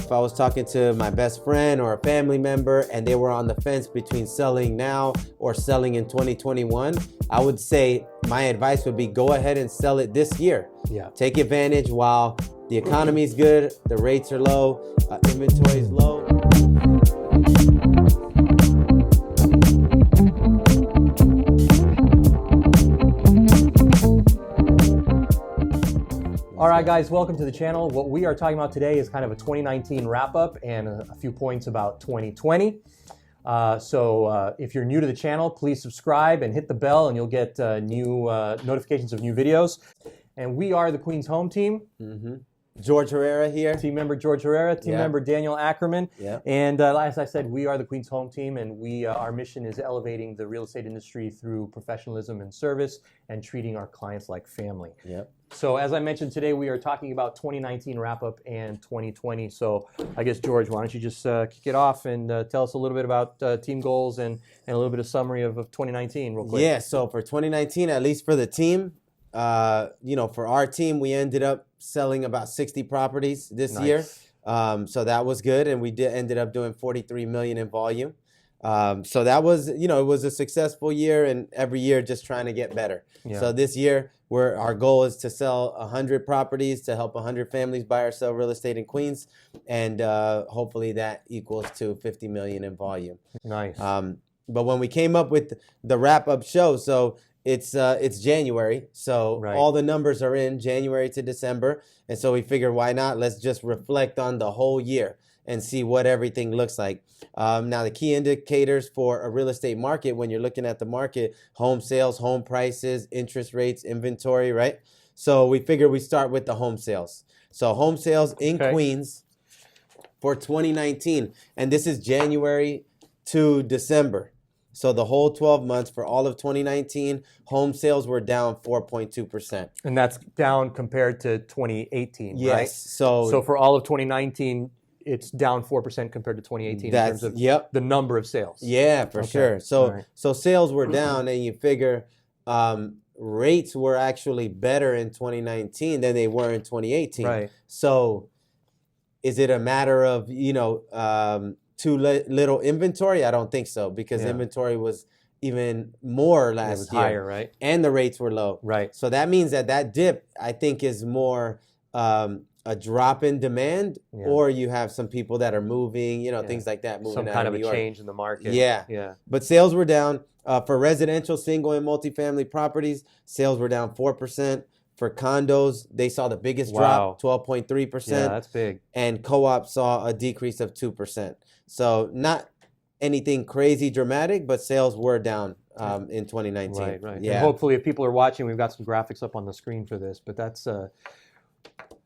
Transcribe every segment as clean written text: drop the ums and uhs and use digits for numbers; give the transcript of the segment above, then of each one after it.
if I was talking to my best friend or a family member and they were on the fence between selling now or selling in 2021, I would say my advice would be go ahead and sell it this year. Yeah. Take advantage while the economy's good, the rates are low, inventory is low. All right, guys, welcome to the channel. What we are talking about today is kind of a 2019 wrap-up and a few points about 2020. So if you're new to the channel, please subscribe and hit the bell and you'll get new notifications of new videos. And we are the Queens Home Team. Mm-hmm. George Herrera here. Team member George Herrera, team member Daniel Ackerman. Yeah. And as I said, we are the Queens Home Team, and we our mission is elevating the real estate industry through professionalism and service and treating our clients like family. Yep. So as I mentioned today, we are talking about 2019 wrap-up and 2020. So I guess, George, why don't you just kick it off and tell us a little bit about team goals and a little bit of summary of 2019 real quick. Yeah, so for 2019, at least for the team, for our team, we ended up selling about 60 properties this year. So that was good. And we ended up doing 43 million in volume. So that was, it was a successful year, and every year just trying to get better. Yeah. So this year, our goal is to sell 100 properties to help 100 families buy or sell real estate in Queens. And hopefully that equals to 50 million in volume. Nice. But when we came up with the wrap-up show, so it's January, so all the numbers are in January to December, and so we figured, why not? Let's just reflect on the whole year and see what everything looks like. Now, the key indicators for a real estate market, when you're looking at the market, home sales, home prices, interest rates, inventory, right? So we figured we start with the home sales. So home sales in Queens for 2019, and this is January to December. So the whole 12 months for all of 2019, home sales were down 4.2%. And that's down compared to 2018, yes, right? So for all of 2019, it's down 4% compared to 2018 in terms of the number of sales. Yeah, for sure. So sales were down, and you figure rates were actually better in 2019 than they were in 2018. Right. So is it a matter of, too little inventory? I don't think so, because inventory was even more last year. Higher, right? And the rates were low. Right. So that means that dip, I think, is more a drop in demand, or you have some people that are moving, things like that. Moving some out kind of of New a York. change in the market. Yeah. But sales were down. For residential, single, and multifamily properties, sales were down 4%. For condos, they saw the biggest drop, 12.3%. Yeah, that's big. And co-op saw a decrease of 2%. So not anything crazy dramatic, but sales were down in 2019. Right. Yeah. And hopefully, if people are watching, we've got some graphics up on the screen for this. But that's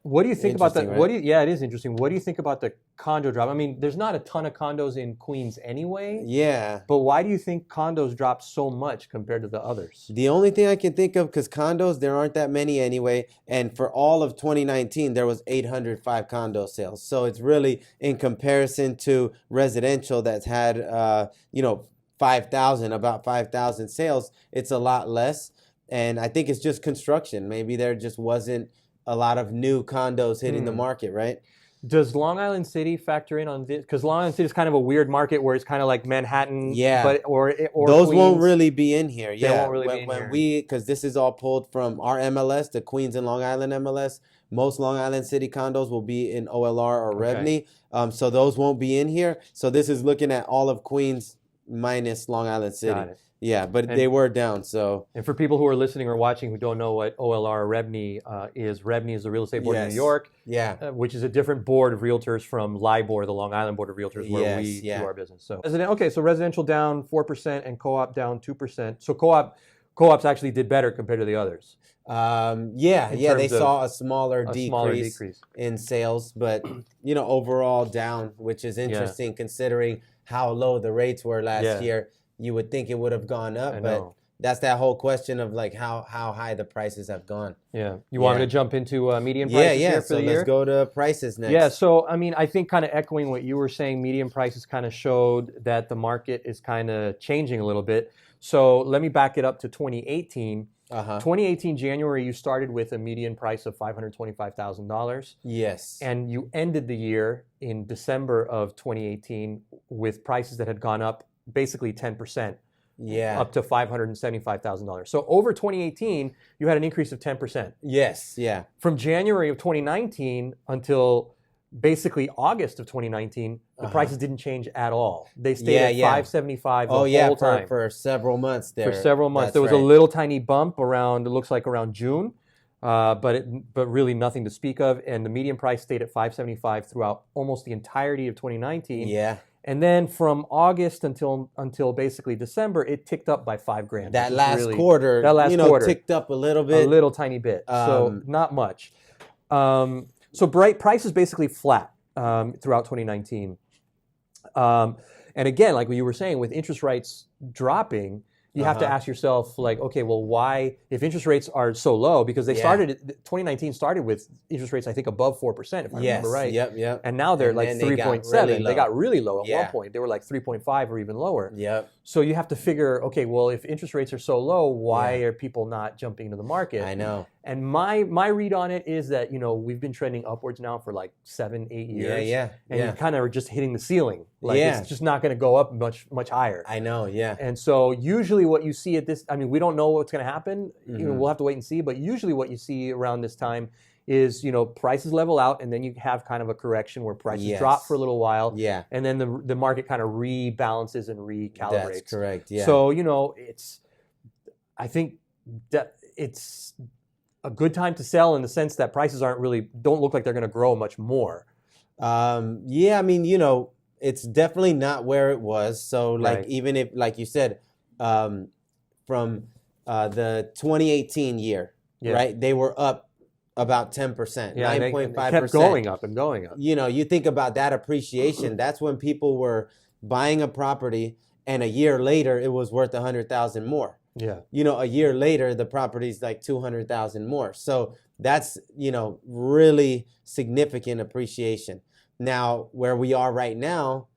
what do you think about that? Right? It is interesting. What do you think about the condo drop? I mean, there's not a ton of condos in Queens anyway. Yeah. But why do you think condos dropped so much compared to the others? The only thing I can think of, because condos, there aren't that many anyway. And for all of 2019, there was 805 condo sales. So it's really, in comparison to residential that's had, about 5,000 sales, it's a lot less. And I think it's just construction. Maybe there just wasn't a lot of new condos hitting the market, right? Does Long Island City factor in on this? Because Long Island City is kind of a weird market where it's kind of like Manhattan, or those Queens. Won't really be in here. They won't really be in here. Because this is all pulled from our MLS, the Queens and Long Island MLS. Most Long Island City condos will be in OLR or REBNY, so those won't be in here. So this is looking at all of Queens minus Long Island City. Got it. Yeah, but they were down. So, and for people who are listening or watching who don't know what OLR or REBNY is the Real Estate Board of New York, which is a different board of realtors from LIBOR, the Long Island Board of Realtors, where we do our business. So, so residential down 4% and co-op down 2%. So co-ops actually did better compared to the others. They saw a smaller decrease in sales, but overall down, which is interesting considering how low the rates were last year. You would think it would have gone up, but that's that whole question of like how high the prices have gone. Yeah. You want me to jump into median prices here for the year? Let's go to prices next. Yeah. So, I mean, I think kind of echoing what you were saying, median prices kind of showed that the market is kind of changing a little bit. So let me back it up to 2018. 2018 January, you started with a median price of $525,000. Yes. And you ended the year in December of 2018 with prices that had gone up basically 10%. Yeah. Up to $575,000. So over 2018, you had an increase of 10%. Yes, yeah. From January of 2019 until basically August of 2019, the prices didn't change at all. They stayed at 575 the whole time. For several months there. For several months. There was a little tiny bump around, it looks like around June, but really nothing to speak of. And the median price stayed at 575 throughout almost the entirety of 2019. Yeah. And then from August until basically December, it ticked up by $5,000. That last quarter, ticked up a little bit. A little tiny bit. So not much. So price is basically flat throughout 2019. And again, like what you were saying, with interest rates dropping, you have to ask yourself, like, okay, well, why, if interest rates are so low, because they 2019 started with interest rates, I think, above 4%, if I remember right. Yep. And now they're like 3.7. They got really low at one point. They were like 3.5 or even lower. Yep. So you have to figure, okay, well, if interest rates are so low, why are people not jumping into the market? I know. And my read on it is that, we've been trending upwards now for like 7-8 years. And you kind of are just hitting the ceiling. Like it's just not going to go up much higher. I know, yeah. And so usually what you see at this, I mean, we don't know what's going to happen. We'll have to wait and see. But usually what you see around this time is, prices level out, and then you have kind of a correction where prices drop for a little while. Yeah. And then the market kind of rebalances and recalibrates. That's correct, yeah. So, I think that it's a good time to sell in the sense that prices don't look like they're going to grow much more. I mean, it's definitely not where it was. So even if, like you said, from the 2018 year, right, they were up about 10%, 9.5%. Kept going up and going up. You think about that appreciation. That's when people were buying a property, and a year later it was worth $100,000 more. Yeah. A year later the property's like $200,000 more. So that's, really significant appreciation. Now, where we are right now,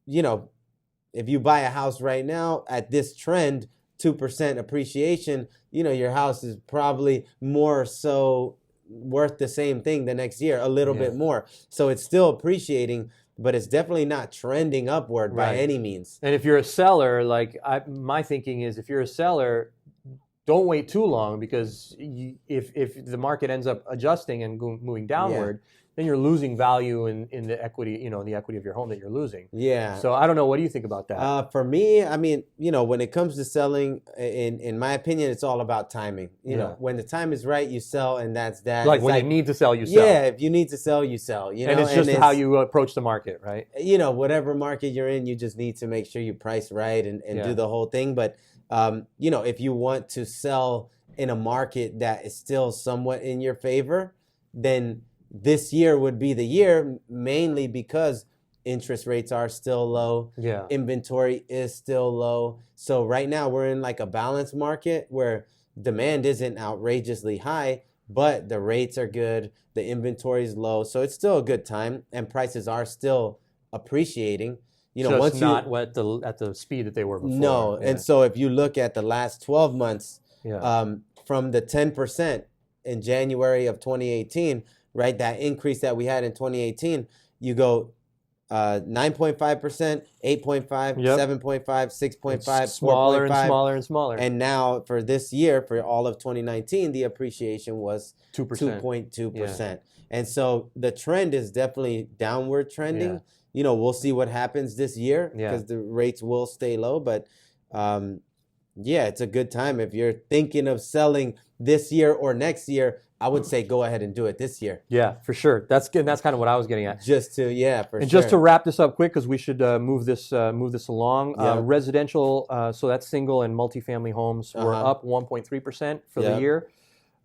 if you buy a house right now at this trend, 2% appreciation, your house is probably more so worth the same thing the next year, a little bit more. So it's still appreciating, but it's definitely not trending upward by any means. And if you're a seller, my thinking is, if you're a seller, don't wait too long, because if the market ends up adjusting and moving downward, then you're losing value in the equity, the equity of your home that you're losing. Yeah. So I don't know. What do you think about that? For me, I mean, when it comes to selling, in my opinion, it's all about timing. When the time is right, you sell, and that's that. Like when you need to sell, you sell. Yeah, if you need to sell, you sell. And it's just how you approach the market, right? Whatever market you're in, you just need to make sure you price right and do the whole thing. But, if you want to sell in a market that is still somewhat in your favor, then this year would be the year, mainly because interest rates are still low. Yeah. Inventory is still low. So right now we're in like a balanced market where demand isn't outrageously high, but the rates are good. The inventory is low. So it's still a good time, and prices are still appreciating. Just not at the speed that they were before. No. Yeah. And so if you look at the last 12 months, from the 10% in January of 2018, right, that increase that we had in 2018, you go 9.5%, 8.5, 7.5, 6.5, smaller 4.5, and smaller and smaller. And now for this year, for all of 2019, the appreciation was 2.2%. And so the trend is definitely downward trending. We'll see what happens this year, because the rates will stay low. But it's a good time. If you're thinking of selling this year or next year, I would say go ahead and do it this year. Yeah, for sure. That's kind of what I was getting at. Just to just to wrap this up quick, because we should move this along. Residential, so that's single and multifamily homes, were up 1.3% for the year.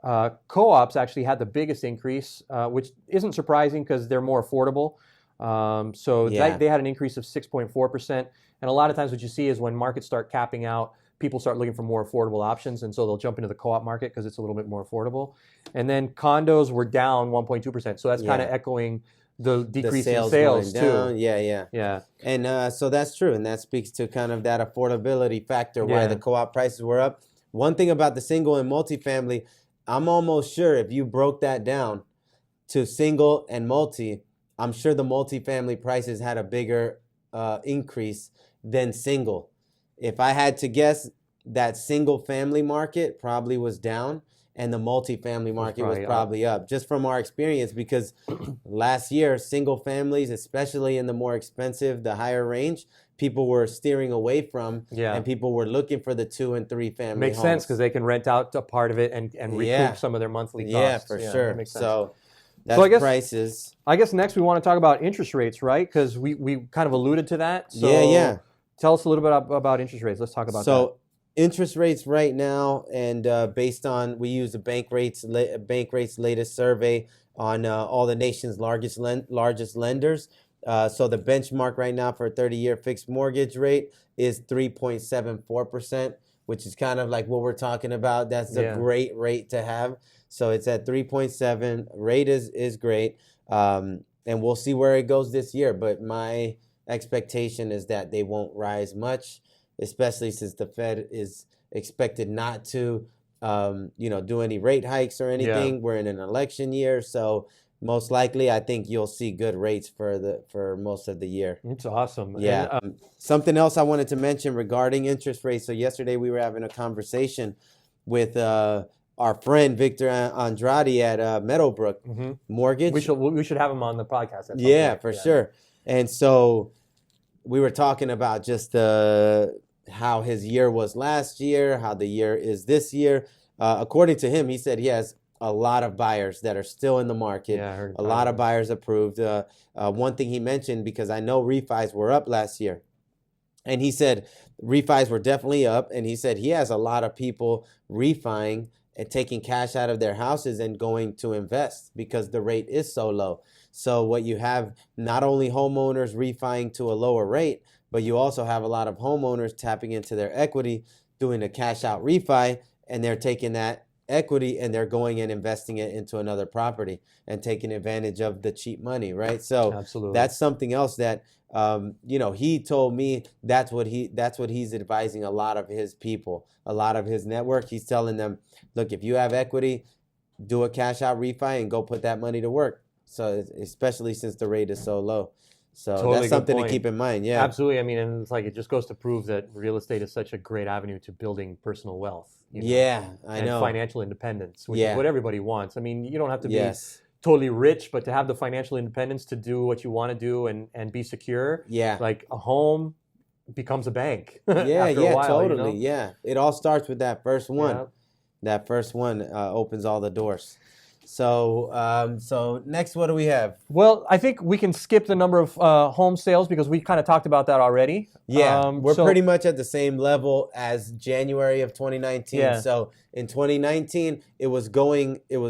Co-ops actually had the biggest increase, which isn't surprising because they're more affordable. They had an increase of 6.4%. And a lot of times what you see is when markets start capping out, people start looking for more affordable options, and so they'll jump into the co-op market because it's a little bit more affordable. And then condos were down 1.2%. So that's kind of echoing the decrease in sales too. Yeah. And so that's true, and that speaks to kind of that affordability factor where the co-op prices were up. one thing about the single and multifamily, I'm almost sure if you broke that down to single and multi, I'm sure the multifamily prices had a bigger increase than single. If I had to guess, that single family market probably was down and the multifamily market was probably up, just from our experience, because last year, single families, especially in the more expensive, the higher range, people were steering away from, and people were looking for the 2 and 3 family Makes homes. sense, because they can rent out a part of it and recoup some of their monthly costs. Yeah, for sure. That makes sense. So that's prices. I guess next we want to talk about interest rates, right? Because we kind of alluded to that. So tell us a little bit about interest rates. Let's talk about that. So interest rates right now, and based on, we use the bank rates latest survey on all the nation's largest lenders. So the benchmark right now for a 30-year fixed mortgage rate is 3.74%, which is kind of like what we're talking about. That's a great rate to have. So it's at 3.7. Rate is great. And we'll see where it goes this year. But my expectation is that they won't rise much, especially since the Fed is expected not to, do any rate hikes or anything. We're in an election year, so most likely, I think you'll see good rates for most of the year. It's awesome. Yeah. And, something else I wanted to mention regarding interest rates. So yesterday we were having a conversation with our friend Victor Andrade at Meadowbrook Mortgage. We should have him on the podcast. For sure. And so we were talking about just how his year was last year, how the year is this year. According to him, he said he has a lot of buyers that are still in the market. Yeah, I heard a lot of buyers approved. One thing he mentioned, because I know refis were up last year, and he said refis were definitely up, and he said he has a lot of people refining and taking cash out of their houses and going to invest because the rate is so low. So what you have, not only homeowners refining to a lower rate, but you also have a lot of homeowners tapping into their equity, doing a cash out refi, and they're taking that equity and they're going and investing it into another property and taking advantage of the cheap money, right? So absolutely, that's something else that he told me that's what he's advising a lot of his people, a lot of his network. He's telling them, look, if you have equity, do a cash out refi and go put that money to work. So especially since the rate is so low. So totally, that's something to keep in mind. Yeah, absolutely. I mean, and it's like, it just goes to prove that real estate is such a great avenue to building personal wealth. I know. Financial independence, which is what everybody wants. I mean, you don't have to be totally rich, but to have the financial independence to do what you want to do and be secure. Yeah. Like a home becomes a bank. After a while, totally. Yeah. It all starts with that first one. Yeah. That first one opens all the doors. So next, what do we have? Well, I think we can skip the number of home sales because we kind of talked about that already. Yeah, we're pretty much at the same level as January of 2019. Yeah. So in 2019, it was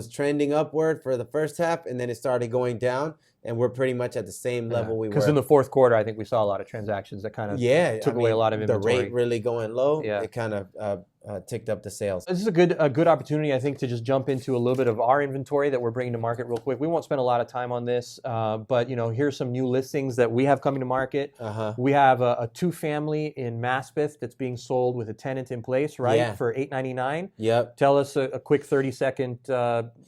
trending upward for the first half, and then it started going down. And we're pretty much at the same level we were. Because in the fourth quarter, I think we saw a lot of transactions that kind of took away a lot of inventory. The rate really going low, it kind of ticked up the sales. This is a good opportunity, I think, to just jump into a little bit of our inventory that we're bringing to market real quick. We won't spend a lot of time on this, but here's some new listings that we have coming to market. We have a 2-family in Maspeth that's being sold with a tenant in place, right? Yeah. For $899. Yep. Tell us a quick 30-second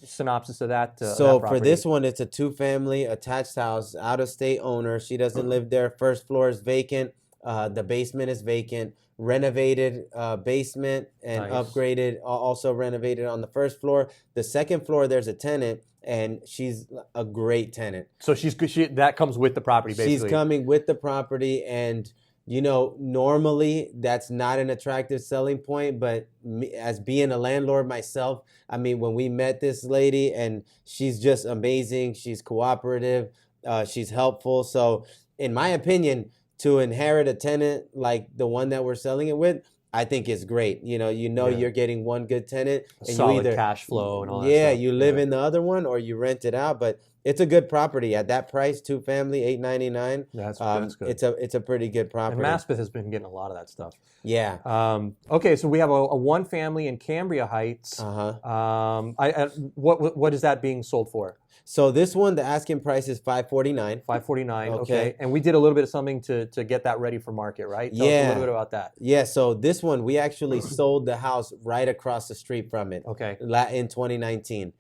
synopsis of that. So for this one, it's a 2-family attached house, out-of-state owner. She doesn't live there. First floor is vacant. The basement is vacant. Renovated basement and upgraded, also renovated on the first floor. The second floor, there's a tenant, and she's a great tenant. So that comes with the property, basically. She's coming with the property, and normally that's not an attractive selling point, but as being a landlord myself, I mean, when we met this lady, and she's just amazing. She's cooperative. She's helpful. So in my opinion, to inherit a tenant like the one that we're selling it with, I think is great. You're getting one good tenant. And solid cash flow and all that stuff. Yeah, you live in the other one or you rent it out. But it's a good property at that price, 2-family, $899. That's good. It's a pretty good property. And Maspeth has been getting a lot of that stuff. Yeah. Okay, so we have a 1-family in Cambria Heights. What is that being sold for? So this one, the asking price is $549. $549. Okay. And we did a little bit of something to get that ready for market, right? Tell us a little bit about that. Yeah. So this one, we actually sold the house right across the street from it. Okay. In 2019.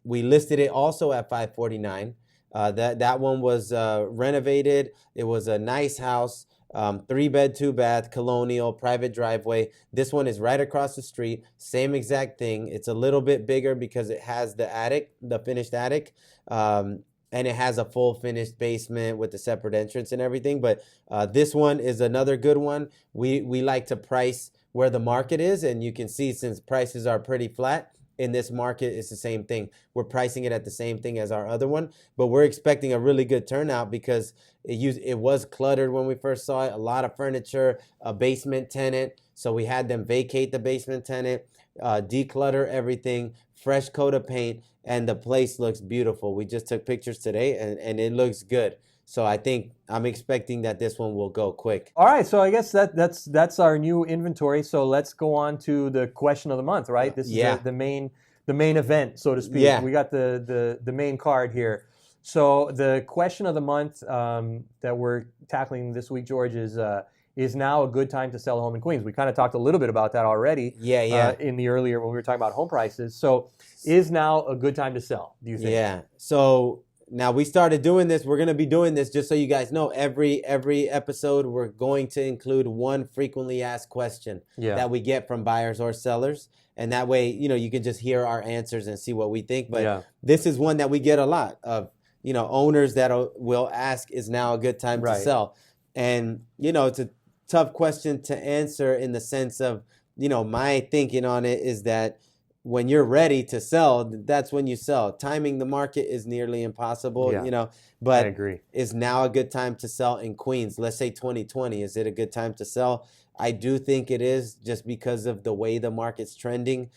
We listed it also at $549. That one was renovated. It was a nice house. 3-bed, 2-bath, colonial, private driveway. This one is right across the street. Same exact thing. It's a little bit bigger because it has the attic, the finished attic, and it has a full finished basement with the separate entrance and everything. But this one is another good one. We like to price where the market is, and you can see since prices are pretty flat, in this market, it's the same thing. We're pricing it at the same thing as our other one, but we're expecting a really good turnout because it was cluttered when we first saw it. A lot of furniture, a basement tenant. So we had them vacate the basement tenant, declutter everything, fresh coat of paint, and the place looks beautiful. We just took pictures today, and it looks good. So I'm expecting that this one will go quick. All right, so I guess that's our new inventory. So let's go on to the question of the month, right? This is the main event, so to speak. Yeah. We got the main card here. So the question of the month that we're tackling this week, George, is now a good time to sell a home in Queens? We kind of talked a little bit about that already. Yeah. In the earlier when we were talking about home prices. So is now a good time to sell? Do you think? Yeah. So. Now we started doing this. We're going to be doing this just so you guys know. Every episode, we're going to include one frequently asked question that we get from buyers or sellers. And that way, you can just hear our answers and see what we think. But this is one that we get a lot of, owners that will ask, is now a good time to sell? And, it's a tough question to answer in the sense of, my thinking on it is that when you're ready to sell, that's when you sell. Timing the market is nearly impossible, but I agree. Is now a good time to sell in Queens? Let's say 2020, is it a good time to sell? I do think it is, just because of the way the market's trending,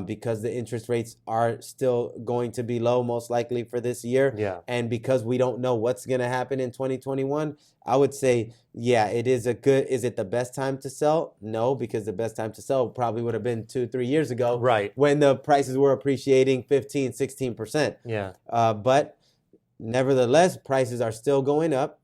because the interest rates are still going to be low, most likely for this year. And because we don't know what's going to happen in 2021, I would say, is it the best time to sell? No, because the best time to sell probably would have been 2-3 years ago, when the prices were appreciating 15, 16%. But nevertheless, prices are still going up.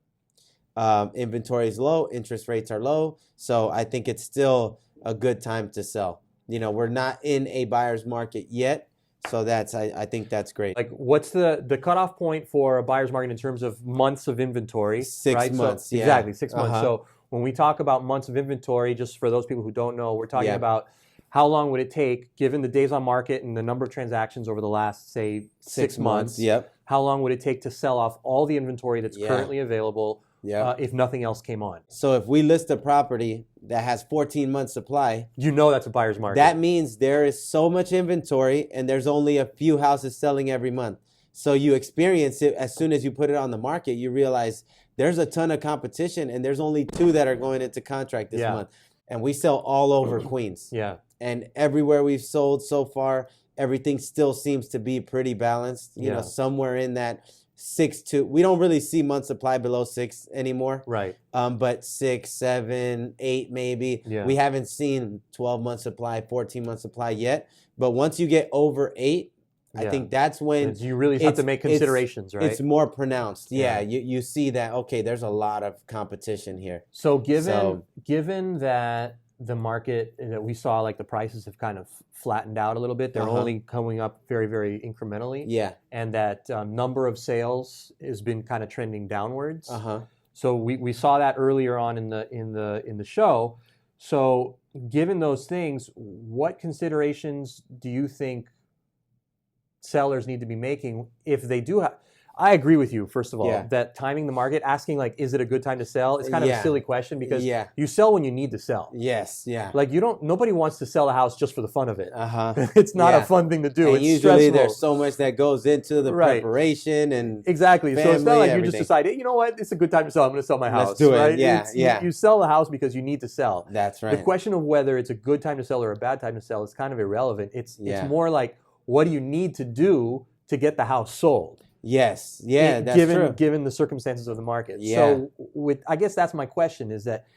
Inventory is low, interest rates are low. So I think it's still a good time to sell. We're not in a buyer's market yet. So I think that's great. Like, what's the cutoff point for a buyer's market in terms of months of inventory? 6 months. So, exactly, 6 months. So when we talk about months of inventory, just for those people who don't know, we're talking about how long would it take, given the days on market and the number of transactions over the last, say, 6 months. How long would it take to sell off all the inventory that's currently available? If nothing else came on. So if we list a property that has 14 months supply, that's a buyer's market. That means there is so much inventory and there's only a few houses selling every month. So you experience it as soon as you put it on the market. You realize there's a ton of competition and there's only 2 that are going into contract this month. And we sell all over Queens. And everywhere we've sold so far, everything still seems to be pretty balanced. Somewhere in that 6 to, we don't really see month supply below 6 anymore. But 6, 7, 8 maybe. We haven't seen 12-month supply, 14-month supply yet. But once you get over 8, I think that's when you really have to make considerations, right? It's more pronounced. You see that, okay, there's a lot of competition here. So given that the market that we saw, like the prices have kind of flattened out a little bit. They're only coming up very, very incrementally. And that number of sales has been kind of trending downwards. So we saw that earlier on in the show. So given those things, what considerations do you think sellers need to be making if they do have? I agree with you, first of all, that timing the market, asking like, is it a good time to sell? It's kind of a silly question because you sell when you need to sell. Like nobody wants to sell a house just for the fun of it. It's not a fun thing to do. And it's usually stressful. There's so much that goes into the preparation and exactly. Family, so it's not like everything. you just decide, hey, you know what, it's a good time to sell. I'm going to sell my house. Let's do it. Right? You sell the house because you need to sell. That's right. The question of whether it's a good time to sell or a bad time to sell is kind of irrelevant. It's more like, what do you need to do to get the house sold? Yes. Yeah, that's true. Given the circumstances of the market. Yeah. So I guess that's my question, is that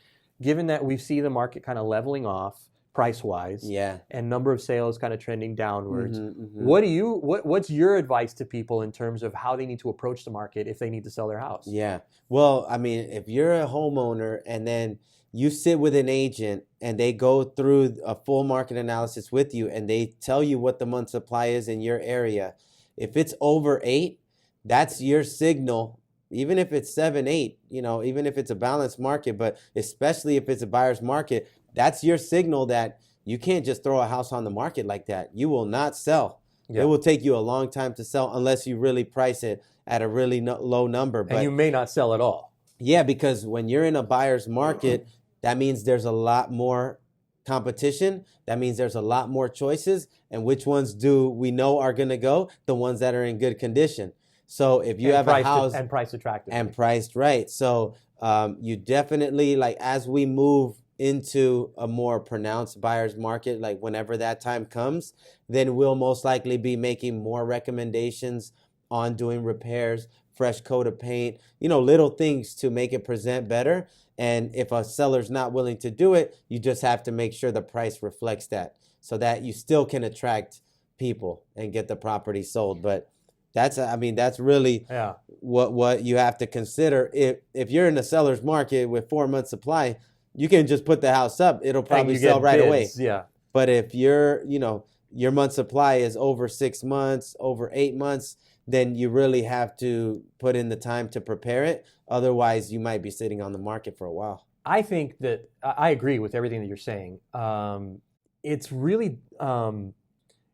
given that we see the market kind of leveling off price-wise, and number of sales kind of trending downwards, what's your advice to people in terms of how they need to approach the market if they need to sell their house? Yeah. Well, I mean, if you're a homeowner and then you sit with an agent and they go through a full market analysis with you and they tell you what the month supply is in your area, if it's over 8, that's your signal. Even if it's 7, 8, even if it's a balanced market, but especially if it's a buyer's market, that's your signal that you can't just throw a house on the market like that. You will not sell. Yeah. It will take you a long time to sell unless you really price it at a really low number. But, and you may not sell at all. Yeah, because when you're in a buyer's market, that means there's a lot more competition. That means there's a lot more choices. And which ones do we know are going to go? The ones that are in good condition. So if you have a house and priced attractive and priced right, so you definitely, like, as we move into a more pronounced buyer's market, like whenever that time comes, then we'll most likely be making more recommendations on doing repairs, fresh coat of paint, little things to make it present better. And if a seller's not willing to do it, you just have to make sure the price reflects that so that you still can attract people and get the property sold. But that's really what you have to consider. If you're in a seller's market with 4 months supply, you can just put the house up. It'll probably sell right away. Yeah. But if your month supply is over 6 months, over 8 months, then you really have to put in the time to prepare it. Otherwise, you might be sitting on the market for a while. I think that I agree with everything that you're saying. It's really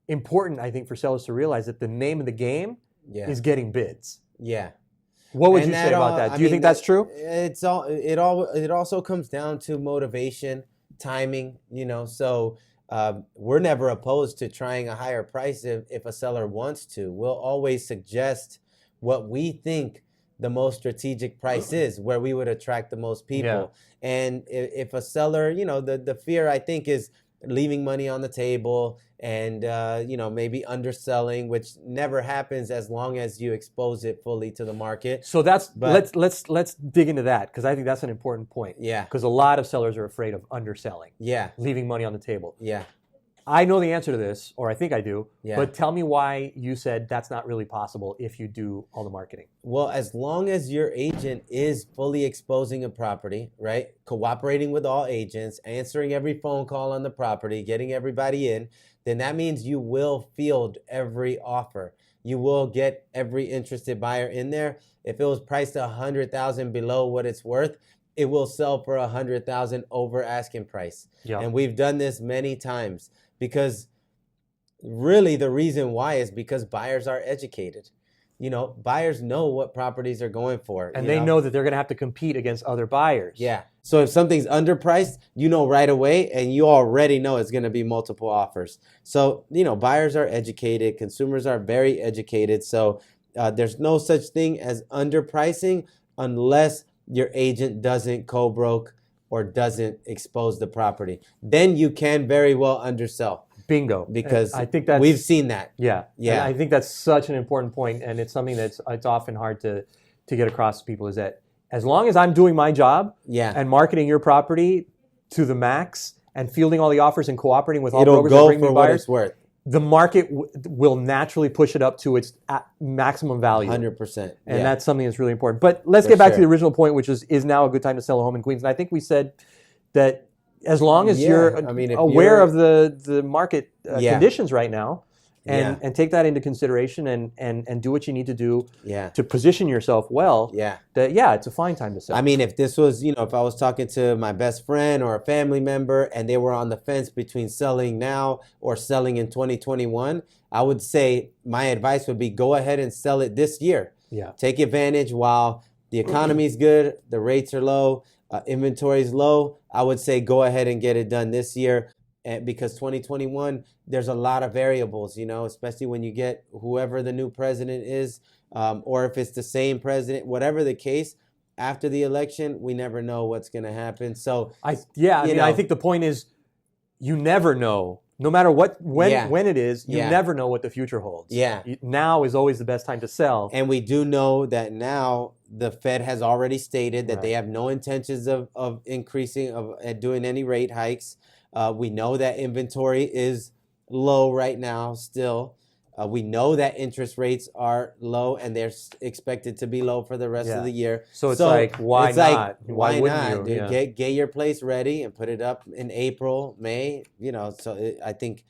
important, I think, for sellers to realize that the name of the game is getting bids. Yeah. What would you say about that? Do you think that's true? It also comes down to motivation, timing, so we're never opposed to trying a higher price if a seller wants to. We'll always suggest what we think the most strategic price is, where we would attract the most people. Yeah. And if a seller, the fear, I think, is leaving money on the table and maybe underselling, which never happens as long as you expose it fully to the market. So let's dig into that, because I think that's an important point. Yeah. Because a lot of sellers are afraid of underselling. Yeah. Leaving money on the table. Yeah. I know the answer to this, or I think I do. Yeah. But tell me why you said that's not really possible if you do all the marketing. Well, as long as your agent is fully exposing a property, right? Cooperating with all agents, answering every phone call on the property, getting everybody in, then that means you will field every offer. You will get every interested buyer in there. If it was priced $100,000 below what it's worth, it will sell for $100,000 over asking price. Yeah. And we've done this many times, because really the reason why is because buyers are educated. Buyers know what properties are going for. And they know that they're going to have to compete against other buyers. Yeah. So if something's underpriced, right away, and you already know it's going to be multiple offers. So, buyers are educated. Consumers are very educated. So there's no such thing as underpricing unless your agent doesn't co-broke or doesn't expose the property. Then you can very well undersell. Bingo. Because I think we've seen that. Yeah. And I think that's such an important point, and it's something it's often hard to get across to people, is that as long as I'm doing my job and marketing your property to the max and fielding all the offers and cooperating with all brokers that bring me buyers, what it's worth. The market will naturally push it up to its maximum value. 100%. And that's something that's really important. But let's get back to the original point, which is now a good time to sell a home in Queens. And I think we said that as long as you're aware of the market conditions right now, and take that into consideration and do what you need to do to position yourself well, it's a fine time to sell. I mean, if this was, if I was talking to my best friend or a family member and they were on the fence between selling now or selling in 2021, I would say my advice would be go ahead and sell it this year. Yeah. Take advantage while the economy's good, the rates are low, inventory is low. I would say go ahead and get it done this year. And because 2021, there's a lot of variables, especially when you get whoever the new president is, or if it's the same president, whatever the case, after the election, we never know what's going to happen. So I think the point is you never know no matter when it is, you never know what the future holds. Yeah. Now is always the best time to sell. And we do know that now the Fed has already stated that they have no intentions of increasing, of doing any rate hikes. We know that inventory is low right now still. We know that interest rates are low, and they're expected to be low for the rest of the year. So it's like, why not? Why wouldn't not? you? Yeah. Get your place ready and put it up in April, May. So I think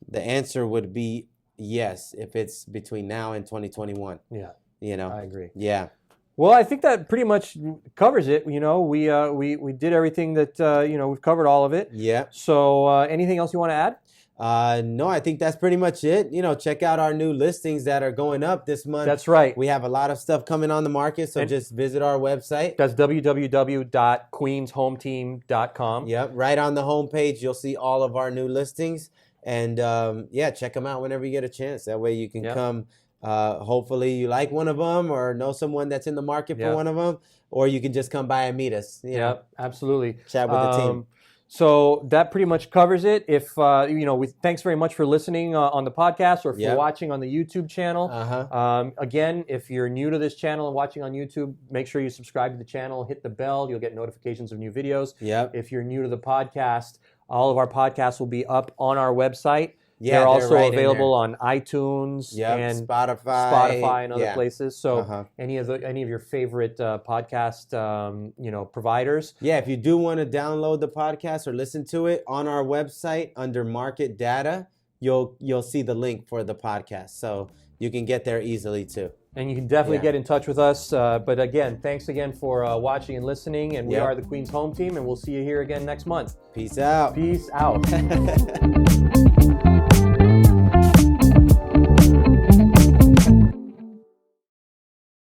the answer would be yes if it's between now and 2021. Yeah. I agree. Yeah. Well, I think that pretty much covers it. We did everything that we've covered all of it. Yeah. So anything else you want to add? No, I think that's pretty much it. Check out our new listings that are going up this month. That's right. We have a lot of stuff coming on the market, so just visit our website. That's www.queenshometeam.com. Yep, right on the homepage, you'll see all of our new listings. And check them out whenever you get a chance. That way you can come. Hopefully you like one of them or know someone that's in the market for one of them, or you can just come by and meet us. Yeah, absolutely. Chat with the team. So that pretty much covers it. If thanks very much for listening on the podcast or for watching on the YouTube channel. Again, if you're new to this channel and watching on YouTube, make sure you subscribe to the channel, hit the bell. You'll get notifications of new videos. If you're new to the podcast, all of our podcasts will be up on our website. They're also available on iTunes and Spotify and other places. So any of your favorite podcast providers. Yeah, if you do want to download the podcast or listen to it on our website under market data, you'll see the link for the podcast. So you can get there easily too. And you can definitely get in touch with us. But again, thanks again for watching and listening. And we are the Queens Home Team, and we'll see you here again next month. Peace out. Peace out.